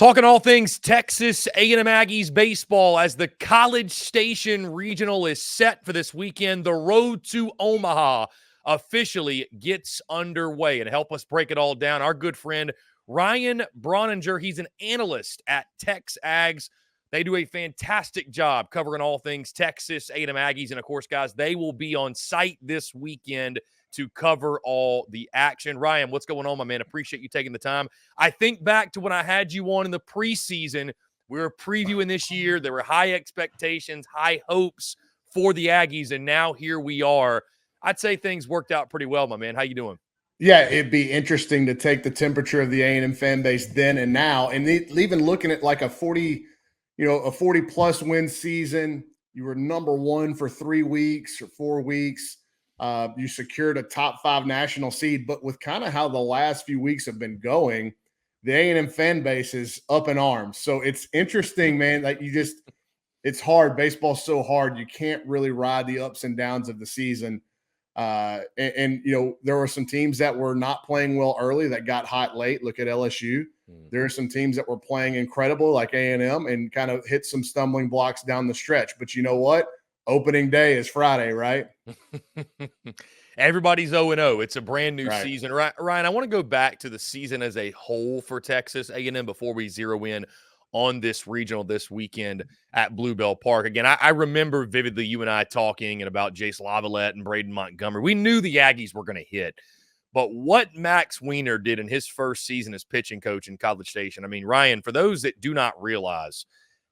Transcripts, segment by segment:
Talking all things Texas A&M Aggies baseball as the College Station Regional is set for this weekend. The road to Omaha officially gets underway. And to help us break it all down, our good friend Ryan Brauninger. He's an analyst at TexAgs. They do a fantastic job covering all things Texas A&M Aggies. And, of course, guys, they will be on site this weekend to cover all the action. Ryan, what's going on, my man? Appreciate you taking the time. I think back to when I had you on in the preseason. We were previewing this year. There were high expectations, high hopes for the Aggies, and now here we are. I'd say things worked out pretty well, my man. How you doing? Yeah, it'd be interesting to take the temperature of the A&M fan base then and now, and even looking at like a 40-plus win season. You were number one for 3 weeks or 4 weeks. You secured a top 5 national seed, but with kind of how the last few weeks have been going, the A&M fan base is up in arms. So it's interesting, man. Like it's hard. Baseball's so hard. You can't really ride the ups and downs of the season. And there were some teams that were not playing well early that got hot late. Look at LSU. There are some teams that were playing incredible like A&M and kind of hit some stumbling blocks down the stretch. But you know what? Opening day is Friday, right? Everybody's 0-0. It's a brand new season. Ryan, I want to go back to the season as a whole for Texas A&M before we zero in on this regional this weekend at Bluebell Park. Again, I remember vividly you and I talking about Jace Lavalette and Braden Montgomery. We knew the Aggies were going to hit. But what Max Weiner did in his first season as pitching coach in College Station, I mean, Ryan, for those that do not realize,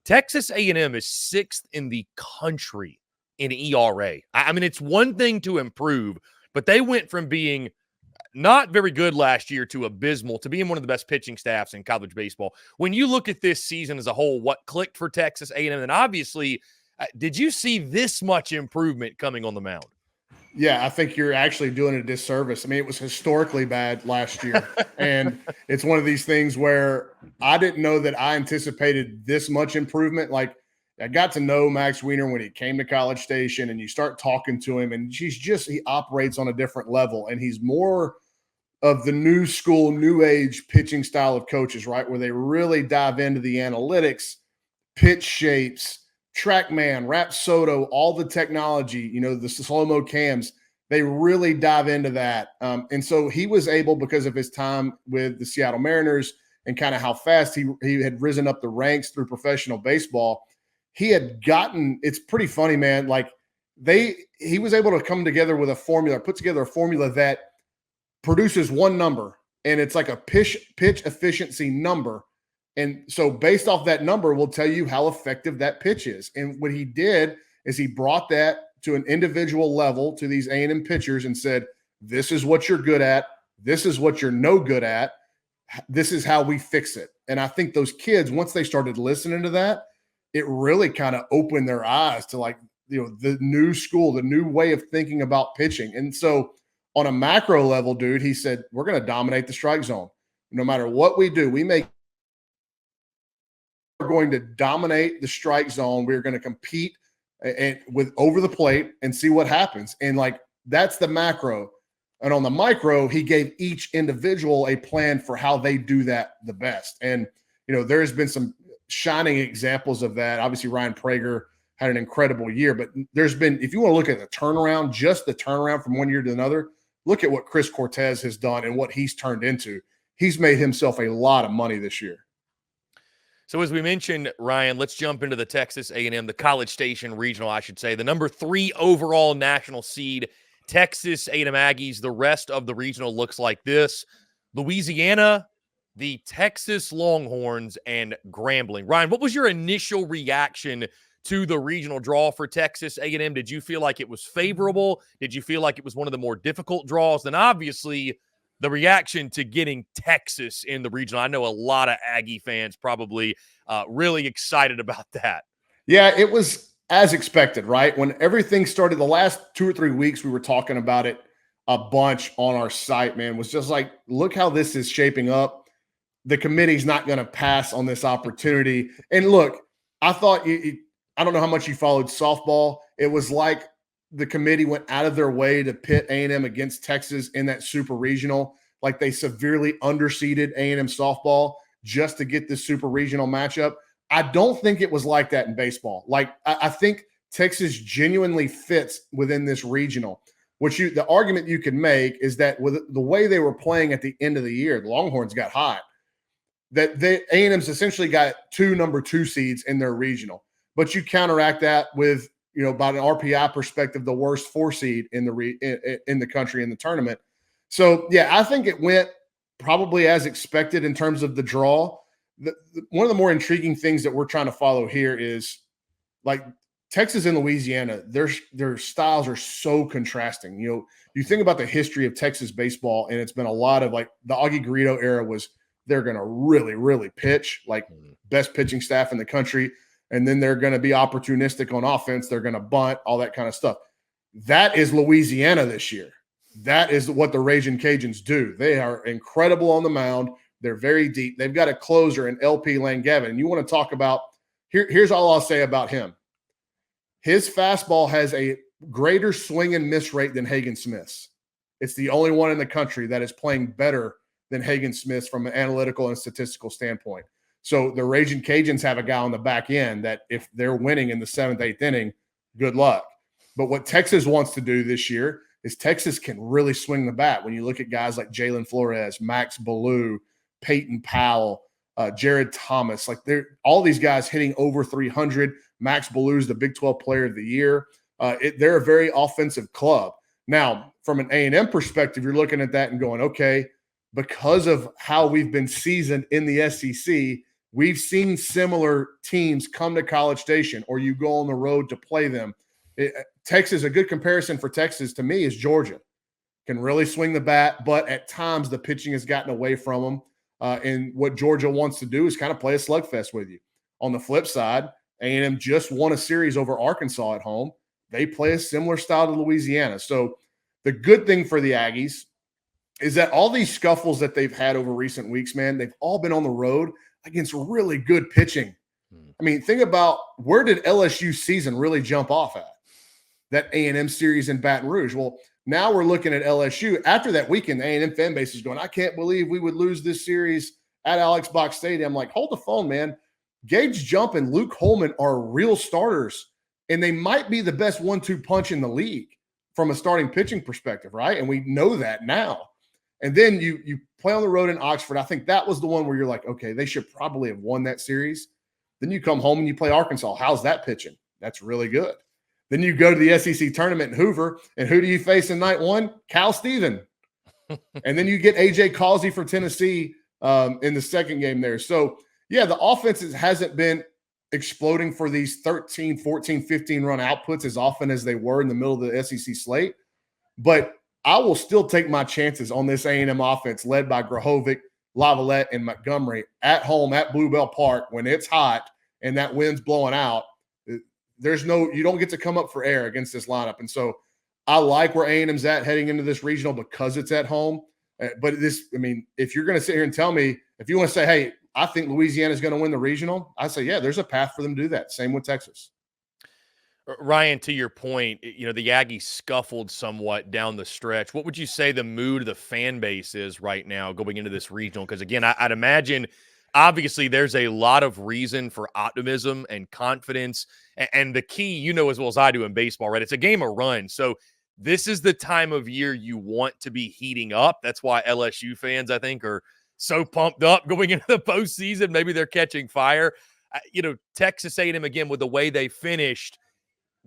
Texas A&M is 6th in the country in ERA. I mean, it's one thing to improve, but they went from being not very good last year to abysmal to being one of the best pitching staffs in college baseball. When you look at this season as a whole, what clicked for Texas A&M? And obviously, did you see this much improvement coming on the mound? Yeah, I think you're actually doing a disservice. I mean, it was historically bad last year. And it's one of these things where I didn't know that I anticipated this much improvement. Like, I got to know Max Weiner when he came to College Station, and you start talking to him, and he operates on a different level. And he's more of the new school, new age pitching style of coaches, right? Where they really dive into the analytics, pitch shapes, TrackMan, Rapsodo, all the technology, the slow-mo cams, they really dive into that. And so he was able, because of his time with the Seattle Mariners and kind of how fast he had risen up the ranks through professional baseball, he had gotten – it's pretty funny, man. Like he was able to come together with put together a formula that produces one number, and it's like a pitch efficiency number. And so based off that number, we'll tell you how effective that pitch is. And what he did is he brought that to an individual level to these A&M pitchers and said, this is what you're good at. This is what you're no good at. This is how we fix it. And I think those kids, once they started listening to that, it really kind of opened their eyes to the new school, the new way of thinking about pitching. And so on a macro level, dude, he said, we're going to dominate the strike zone. No matter what we do, we're going to dominate the strike zone. We're going to compete with over the plate and see what happens. And that's the macro. And on the micro, he gave each individual a plan for how they do that the best. And, there's been some shining examples of that. Obviously, Ryan Prager had an incredible year, but there's been, if you want to look at the turnaround, just the turnaround from one year to another, look at what Chris Cortez has done and what he's turned into. He's made himself a lot of money this year. So as we mentioned, Ryan, let's jump into the Texas A&M, the College Station Regional, I should say. The number 3 overall national seed, Texas A&M Aggies. The rest of the regional looks like this. Louisiana, the Texas Longhorns, and Grambling. Ryan, what was your initial reaction to the regional draw for Texas A&M? Did you feel like it was favorable? Did you feel like it was one of the more difficult draws? Then obviously the reaction to getting Texas in the regional. I know a lot of Aggie fans probably really excited about that. Yeah, it was as expected, right? When everything started, the last 2 or 3 weeks, we were talking about it a bunch on our site, man. It was just like, look how this is shaping up. The committee's not going to pass on this opportunity. And look, I thought, I don't know how much you followed softball. It was like the committee went out of their way to pit A&M against Texas in that super regional. Like they severely underseeded A&M softball just to get this super regional matchup. I don't think it was like that in baseball. Like, I think Texas genuinely fits within this regional. The argument you can make is that with the way they were playing at the end of the year, the Longhorns got hot, that A&M's essentially got 2 number 2 seeds in their regional. But you counteract that with, about an RPI perspective, the worst 4 seed in the country in the tournament. So, yeah, I think it went probably as expected in terms of the draw. One of the more intriguing things that we're trying to follow here is, like, Texas and Louisiana, their styles are so contrasting. You think about the history of Texas baseball, and it's been a lot of, like, the Augie Garrido era was they're going to really, really pitch, like best pitching staff in the country. And then they're going to be opportunistic on offense. They're going to bunt, all that kind of stuff. That is Louisiana this year. That is what the Ragin' Cajuns do. They are incredible on the mound. They're very deep. They've got a closer in LP Langevin. And you want to talk about here's all I'll say about him. His fastball has a greater swing and miss rate than Hagen Smith's. It's the only one in the country that is playing better than Hagen Smith's from an analytical and statistical standpoint. So the Ragin' Cajuns have a guy on the back end that if they're winning in the 7th, 8th inning, good luck. But what Texas wants to do this year is Texas can really swing the bat. When you look at guys like Jalen Flores, Max Ballou, Peyton Powell, Jared Thomas, like all these guys hitting over 300. Max Ballou is the Big 12 Player of the Year. They're a very offensive club. Now, from an A&M perspective, you're looking at that and going, okay, because of how we've been seasoned in the SEC, we've seen similar teams come to College Station, or you go on the road to play them. Texas, a good comparison for Texas to me is Georgia. Can really swing the bat, but at times the pitching has gotten away from them. And what Georgia wants to do is kind of play a slugfest with you. On the flip side, A&M just won a series over Arkansas at home. They play a similar style to Louisiana. So the good thing for the Aggies is that all these scuffles that they've had over recent weeks, man, they've all been on the road against really good pitching. I mean, think about, where did LSU season really jump off at? That A&M series in Baton Rouge. Well, now we're looking at LSU. After that weekend, the A&M fan base is going, I can't believe we would lose this series at Alex Box Stadium. I'm like, hold the phone, man. Gage Jump and Luke Holman are real starters, and they might be the best 1-2 punch in the league from a starting pitching perspective, right? And we know that now. And then you play on the road in Oxford. I think that was the one where you're like, okay, they should probably have won that series. Then you come home and you play Arkansas. How's that pitching? That's really good. Then you go to the SEC tournament in Hoover, and who do you face in night one? Cal Steven. And then you get A.J. Causey for Tennessee in the second game there. So, yeah, the offense hasn't been exploding for these 13, 14, 15-run outputs as often as they were in the middle of the SEC slate. But I will still take my chances on this A&M offense led by Grahovic, Lavalette, and Montgomery at home at Bluebell Park when it's hot and that wind's blowing out. You don't get to come up for air against this lineup. And so I like where A&M's at heading into this regional because it's at home. But if you're going to sit here and tell me, if you want to say, hey, I think Louisiana is going to win the regional, I say, yeah, there's a path for them to do that. Same with Texas. Ryan, to your point, the Aggies scuffled somewhat down the stretch. What would you say the mood of the fan base is right now going into this regional? Because, again, I'd imagine obviously there's a lot of reason for optimism and confidence. And the key, as well as I do in baseball, right? It's a game of runs. So this is the time of year you want to be heating up. That's why LSU fans, I think, are so pumped up going into the postseason. Maybe they're catching fire. Texas A&M, again, with the way they finished,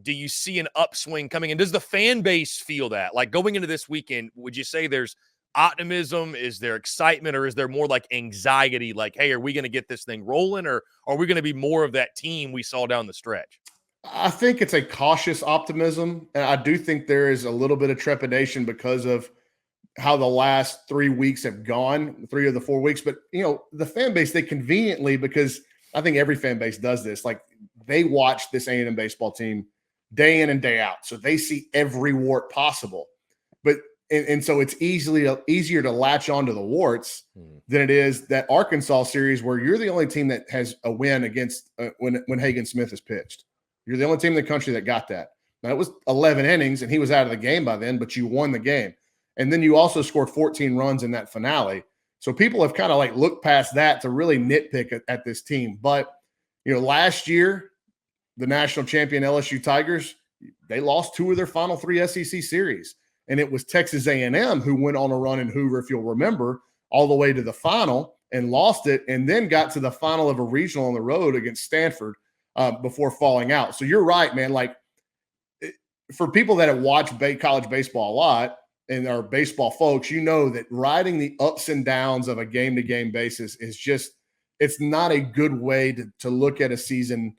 do you see an upswing coming? And does the fan base feel that? Like, going into this weekend, would you say there's optimism? Is there excitement? Or is there more like anxiety? Like, hey, are we going to get this thing rolling? Or are we going to be more of that team we saw down the stretch? I think it's a cautious optimism. And I do think there is a little bit of trepidation because of how the last 3 weeks have gone, 3 of the 4 weeks. But, the fan base, they conveniently, because I think every fan base does this, like, they watch this A&M baseball team day in and day out. So they see every wart possible. But and so it's easier to latch onto the warts than it is that Arkansas series where you're the only team that has a win against when Hagen Smith has pitched. You're the only team in the country that got that. Now, it was 11 innings, and he was out of the game by then, but you won the game. And then you also scored 14 runs in that finale. So people have kind of like looked past that to really nitpick at this team. But, last year, the national champion LSU Tigers, they lost 2 of their final 3 SEC series. And it was Texas A&M who went on a run in Hoover, if you'll remember, all the way to the final and lost it, and then got to the final of a regional on the road against Stanford before falling out. So you're right, man. Like, for people that have watched college baseball a lot and are baseball folks, that riding the ups and downs of a game-to-game basis is just – it's not a good way to look at a season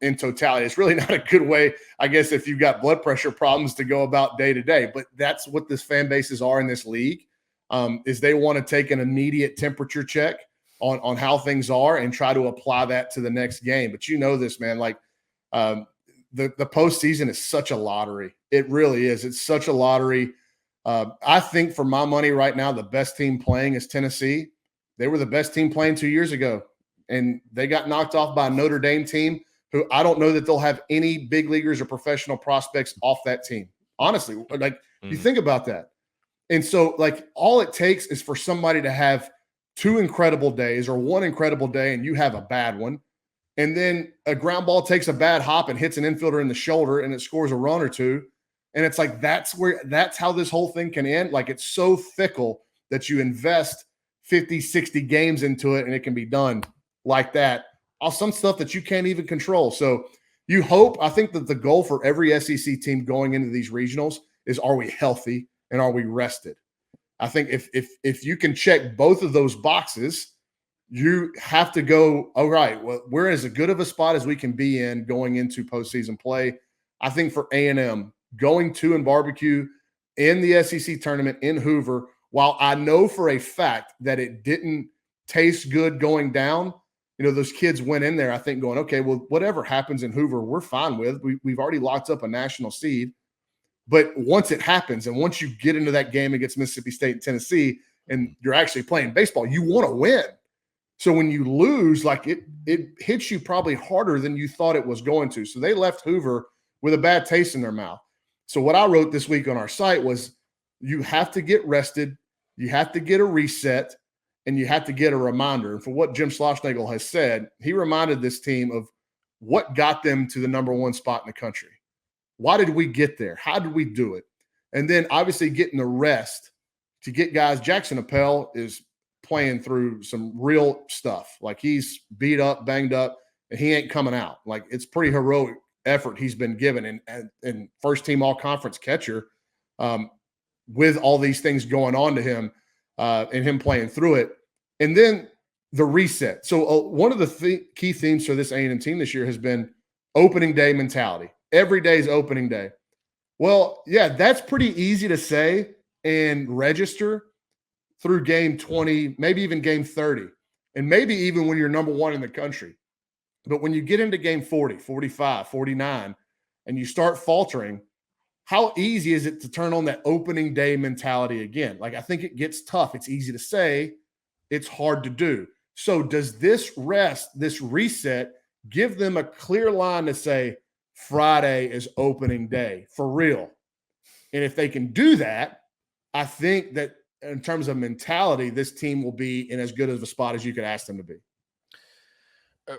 in totality. It's really not a good way, I guess, if you've got blood pressure problems to go about day to day. But that's what this fan bases are in this league, is they want to take an immediate temperature check on how things are and try to apply that to the next game. But this, man, like the postseason is such a lottery. It really is. It's such a lottery. I think for my money right now, the best team playing is Tennessee. They were the best team playing 2 years ago, and they got knocked off by a Notre Dame team who I don't know that they'll have any big leaguers or professional prospects off that team. Honestly, you think about that. And so, all it takes is for somebody to have 2 incredible days or 1 incredible day and you have a bad one. And then a ground ball takes a bad hop and hits an infielder in the shoulder and it scores a run or 2. And it's like, that's how this whole thing can end. Like, it's so fickle that you invest 50, 60 games into it and it can be done like that. Some stuff that you can't even control. So I think that the goal for every SEC team going into these regionals is, are we healthy and are we rested? I think if you can check both of those boxes, you have to go, all right, well, we're as good of a spot as we can be in going into postseason play. I think for A&M, going to and barbecue in the SEC tournament in Hoover, while I know for a fact that it didn't taste good going down, those kids went in there, I think, going, okay, well, whatever happens in Hoover, we're fine with. We've already locked up a national seed. But once it happens, and once you get into that game against Mississippi State and Tennessee, and you're actually playing baseball, you want to win. So when you lose, it hits you probably harder than you thought it was going to. So they left Hoover with a bad taste in their mouth. So what I wrote this week on our site was, you have to get rested, you have to get a reset, and you have to get a reminder. And for what Jim Schlossnagle has said, he reminded this team of what got them to the number 1 spot in the country. Why did we get there? How did we do it? And then obviously getting the rest to get guys. Jackson Appel is playing through some real stuff. Like, he's beat up, banged up, and he ain't coming out. Like, it's pretty heroic effort he's been given. And first team all conference catcher with all these things going on to him. And him playing through it. And then the reset. So one of the key themes for this A&M team this year has been opening day mentality. Every day is opening day. Well, yeah, that's pretty easy to say and register through game 20, maybe even game 30, and maybe even when you're number 1 in the country. But when you get into game 40, 45, 49, and you start faltering, how easy is it to turn on that opening day mentality again? Like, I think it gets tough. It's easy to say, it's hard to do. So does this reset, give them a clear line to say Friday is opening day for real? And if they can do that, I think that in terms of mentality, this team will be in as good of a spot as you could ask them to be.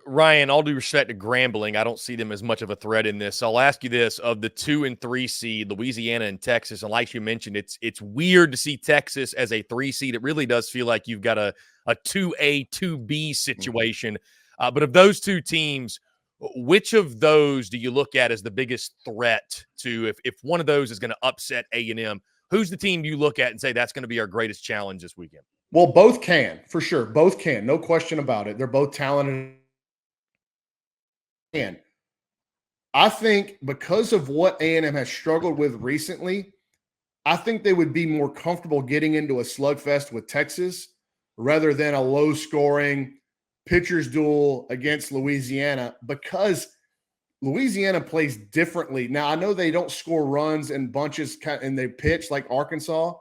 Ryan, all due respect to Grambling, I don't see them as much of a threat in this. So I'll ask you this: of the 2 and 3 seed, Louisiana and Texas, and like you mentioned, it's weird to see Texas as a 3 seed. It really does feel like you've got a 2A, 2B situation. But of those 2 teams, which of those do you look at as the biggest threat to, if one of those is going to upset A&M, who's the team you look at and say that's going to be our greatest challenge this weekend? Well, both can, for sure. Both can. No question about it. They're both talented. And I think because of what A&M has struggled with recently, I think they would be more comfortable getting into a slugfest with Texas rather than a low-scoring pitcher's duel against Louisiana, because Louisiana plays differently. Now, I know they don't score runs in bunches and they pitch like Arkansas,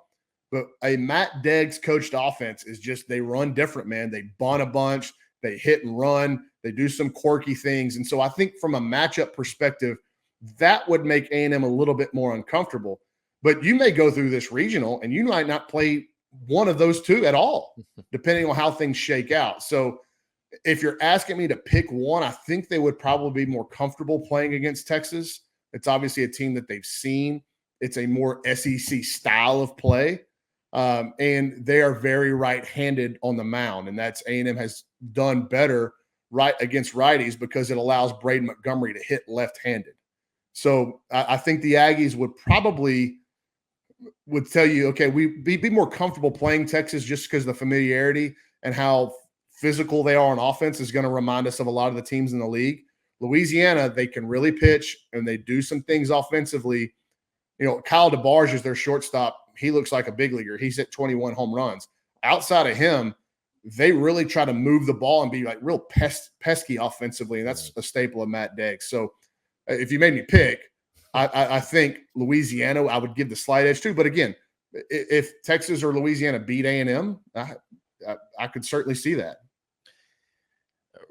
but a Matt Deggs coached offense is just, they run different, man. They bunt a bunch, they hit and run, they do some quirky things. And so I think from a matchup perspective, that would make A&M a little bit more uncomfortable. But you may go through this regional and you might not play one of those two at all, depending on how things shake out. So if you're asking me to pick one, I think they would probably be more comfortable playing against Texas. It's obviously a team that they've seen. It's a more SEC style of play. And they are very right-handed on the mound. And that's A&M has done better right against righties because it allows Braden Montgomery to hit left-handed. So I think the Aggies would tell you, okay, we'd be more comfortable playing Texas just because of the familiarity and how physical they are on offense is going to remind us of a lot of the teams in the league. Louisiana, they can really pitch and they do some things offensively. You know, Kyle DeBarge is their shortstop. He looks like a big leaguer. He's hit 21 home runs. Outside of him, they really try to move the ball and be like real pesky offensively, and that's a staple of Matt Deggs. So if you made me pick, I think Louisiana I would give the slight edge to. But again, if Texas or Louisiana beat A&M, I could certainly see that.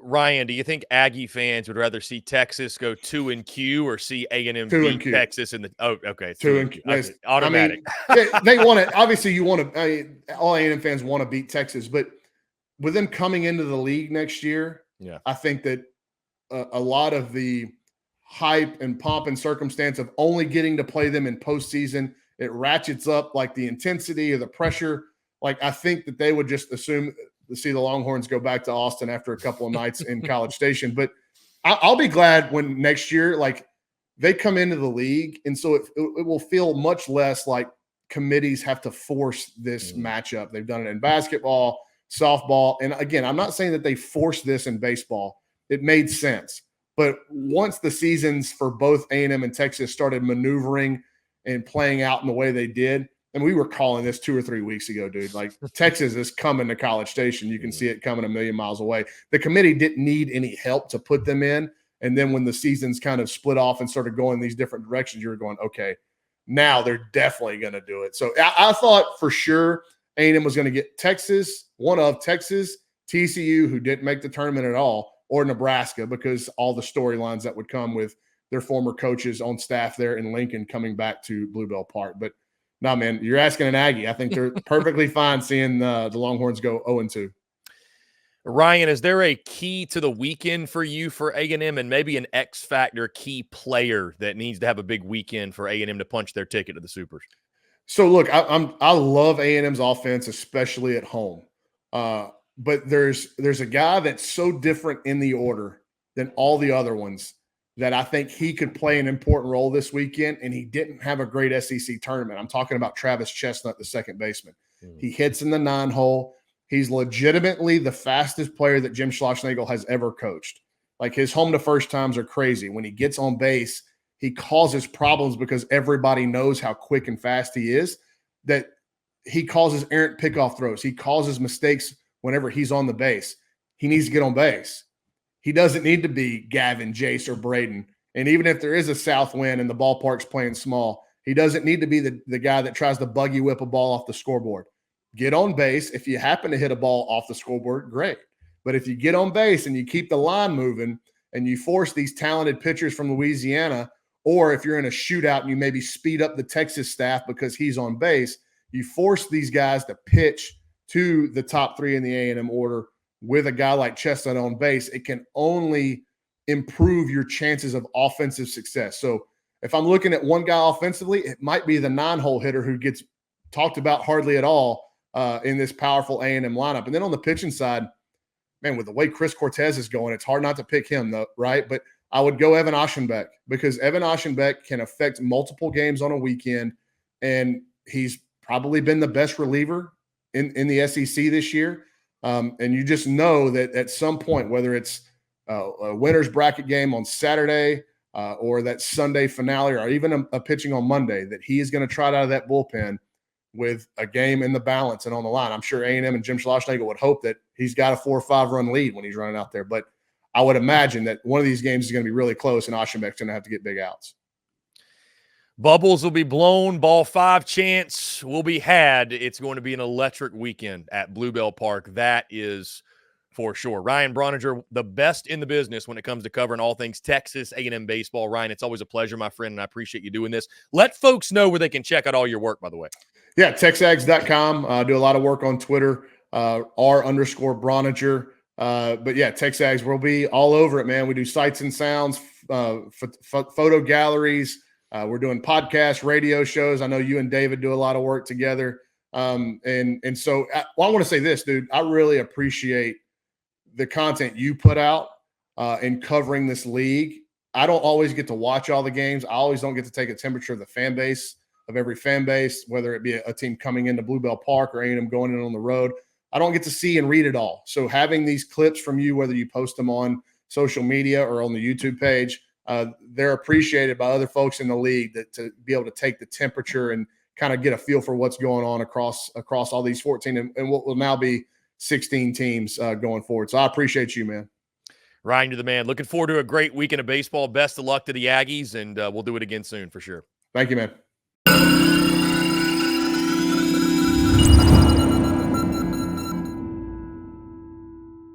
Ryan, do you think Aggie fans would rather see Texas go 2-Q or see A&M beat Texas in the? Oh, okay, 2-Q. Okay. Automatic. I mean, they want it. Obviously, you want to. All A&M fans want to beat Texas, but with them coming into the league next year, I think that a lot of the hype and pomp and circumstance of only getting to play them in postseason, it ratchets up like the intensity or the pressure. Like I think that they would just assume to see the Longhorns go back to Austin after a couple of nights in College Station. But I'll be glad when next year, like they come into the league. And so it will feel much less like committees have to force this matchup. They've done it in basketball, softball. And again, I'm not saying that they forced this in baseball. It made sense. But once the seasons for both A&M and Texas started maneuvering and playing out in the way they did, and we were calling this 2 or 3 weeks ago, dude. Like Texas is coming to College Station. You can see it coming a million miles away. The committee didn't need any help to put them in. And then when the seasons kind of split off and started going these different directions, you were going, okay, now they're definitely going to do it. So I thought for sure A&M was going to get Texas, one of Texas, TCU, who didn't make the tournament at all, or Nebraska, because all the storylines that would come with their former coaches on staff there in Lincoln coming back to Bluebell Park. But no, man, you're asking an Aggie. I think they're perfectly fine seeing the Longhorns go 0-2. Ryan, is there a key to the weekend for you for A&M and maybe an X factor key player that needs to have a big weekend for A&M to punch their ticket to the Supers? So look, I love A&M's offense, especially at home. But there's a guy that's so different in the order than all the other ones that I think he could play an important role this weekend, and he didn't have a great SEC tournament. I'm talking about Travis Chestnut, the second baseman. He hits in the 9-hole. He's legitimately the fastest player that Jim Schlossnagle has ever coached. Like his home to first times are crazy. When he gets on base, he causes problems because everybody knows how quick and fast he is, that he causes errant pickoff throws. He causes mistakes whenever he's on the base. He needs to get on base. He doesn't need to be Gavin, Jace, or Braden. And even if there is a south wind and the ballpark's playing small, he doesn't need to be the guy that tries to buggy whip a ball off the scoreboard. Get on base. If you happen to hit a ball off the scoreboard, great. But if you get on base and you keep the line moving and you force these talented pitchers from Louisiana, or if you're in a shootout and you maybe speed up the Texas staff because he's on base, you force these guys to pitch to the top three in the A&M order with a guy like Chestnut on base, it can only improve your chances of offensive success. So if I'm looking at one guy offensively, it might be the 9-hole hitter who gets talked about hardly at all in this powerful A&M lineup. And then on the pitching side, man, with the way Chris Cortez is going, it's hard not to pick him, though, right? But I would go Evan Aschenbeck because Evan Aschenbeck can affect multiple games on a weekend, and he's probably been the best reliever in the SEC this year. And you just know that at some point, whether it's a winner's bracket game on Saturday or that Sunday finale or even a pitching on Monday, that he is going to trot out of that bullpen with a game in the balance and on the line. I'm sure A&M and Jim Schlossnagle would hope that he's got a 4 or 5 run lead when he's running out there. But I would imagine that one of these games is going to be really close and Aschenbeck's going to have to get big outs. Bubbles will be blown. Ball 5 chance will be had. It's going to be an electric weekend at Bluebell Park. That is for sure. Ryan Brauninger, the best in the business when it comes to covering all things Texas A&M baseball. Ryan, it's always a pleasure, my friend, and I appreciate you doing this. Let folks know where they can check out all your work, by the way. Yeah, TexAgs.com. Do a lot of work on Twitter, R_Brauninger. But yeah, TexAgs will be all over it, man. We do sights and sounds, photo galleries. We're doing podcasts, radio shows. I know you and David do a lot of work together. And so I want to say this, dude. I really appreciate the content you put out in covering this league. I don't always get to watch all the games. I always don't get to take a temperature of the fan base, of every fan base, whether it be a team coming into Bluebell Park or A&M going in on the road. I don't get to see and read it all. So having these clips from you, whether you post them on social media or on the YouTube page, they're appreciated by other folks in the league to be able to take the temperature and kind of get a feel for what's going on across all these 14 and what will now be 16 teams going forward. So I appreciate you, man. Ryan, you're the man. Looking forward to a great weekend of baseball. Best of luck to the Aggies, and we'll do it again soon for sure. Thank you, man.